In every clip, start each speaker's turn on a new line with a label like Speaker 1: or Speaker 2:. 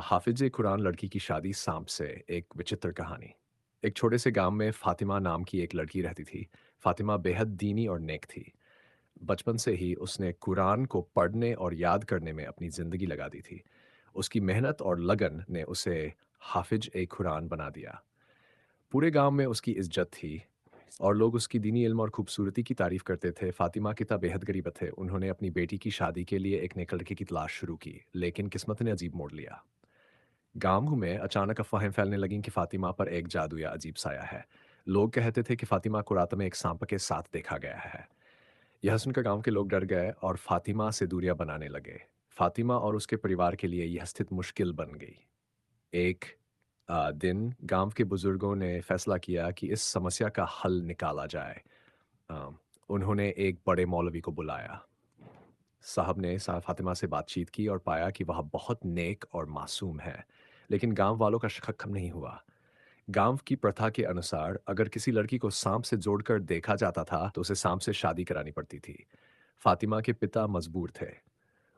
Speaker 1: हाफिज कुरान लड़की की शादी सांप से। एक विचित्र कहानी। एक छोटे से गांव में फातिमा नाम की एक लड़की रहती थी। फातिमा बेहद दीनी और नेक थी। बचपन से ही उसने कुरान को पढ़ने और याद करने में अपनी जिंदगी लगा दी थी। उसकी मेहनत और लगन ने उसे हाफिज ए कुरान बना दिया। पूरे गांव में उसकी इज्जत थी और लोग उसकी दीनी इल्म और खूबसूरती की तारीफ करते थे। फातिमा की तब बेहद गरीब थे। उन्होंने अपनी बेटी की शादी के लिए एक नेक लड़के की तलाश शुरू की, लेकिन किस्मत ने अजीब मोड़ लिया। गांव में अचानक अफवाहें फैलने लगीं कि फातिमा पर एक जादू या अजीब साया है। लोग कहते थे कि फातिमा को रात में एक सांप के साथ देखा गया है। यह सुनकर गांव के लोग डर गए और फातिमा से दूरियां बनाने लगे। फातिमा और उसके परिवार के लिए यह स्थिति मुश्किल बन गई। एक दिन गांव के बुजुर्गों ने फैसला किया कि इस समस्या का हल निकाला जाए। अ, उन्होंने एक बड़े मौलवी को बुलाया। साहब ने फातिमा से बातचीत की और पाया कि वह बहुत नेक और मासूम है। लेकिन गांव वालों का शक कम नहीं हुआ। गांव की प्रथा के अनुसार अगर किसी लड़की को सांप से जोड़कर देखा जाता था तो उसे सांप से शादी करानी पड़ती थी। फातिमा के पिता मजबूर थे।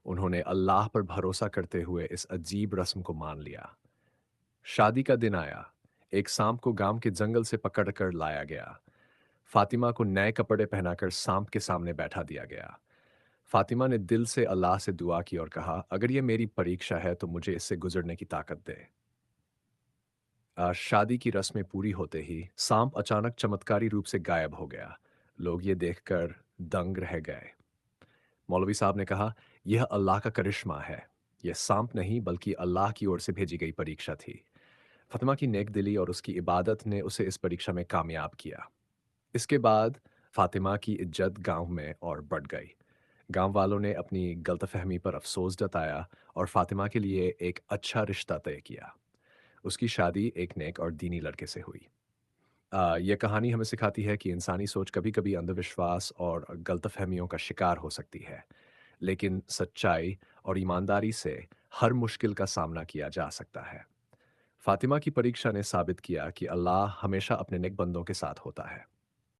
Speaker 1: उन्होंने अल्लाह पर भरोसा करते हुए इस अजीब रस्म को मान लिया। शादी का दिन आया। एक सांप को गांव के जंगल से पकड़कर लाया गया। फातिमा को नए कपड़े पहनाकर सांप के सामने बैठा दिया गया। फातिमा ने दिल से अल्लाह से दुआ की और कहा, अगर ये मेरी परीक्षा है तो मुझे इससे गुजरने की ताकत दे। शादी की रस्में पूरी होते ही सांप अचानक चमत्कारी रूप से गायब हो गया। लोग ये देखकर दंग रह गए। मौलवी साहब ने कहा, यह अल्लाह का करिश्मा है। यह सांप नहीं बल्कि अल्लाह की ओर से भेजी गई परीक्षा थी। फातिमा की नेक दिली और उसकी इबादत ने उसे इस परीक्षा में कामयाब किया। इसके बाद फातिमा की इज्जत गांव में और बढ़ गई। गांव वालों ने अपनी गलतफहमी पर अफसोस जताया और फातिमा के लिए एक अच्छा रिश्ता तय किया। उसकी शादी एक नेक और दीनी लड़के से हुई। यह कहानी हमें सिखाती है कि इंसानी सोच कभी-कभी अंधविश्वास और गलतफहमियों का शिकार हो सकती है, लेकिन सच्चाई और ईमानदारी से हर मुश्किल का सामना किया जा सकता है। फातिमा की परीक्षा ने साबित किया कि अल्लाह हमेशा अपने नेक बंदों के साथ होता है।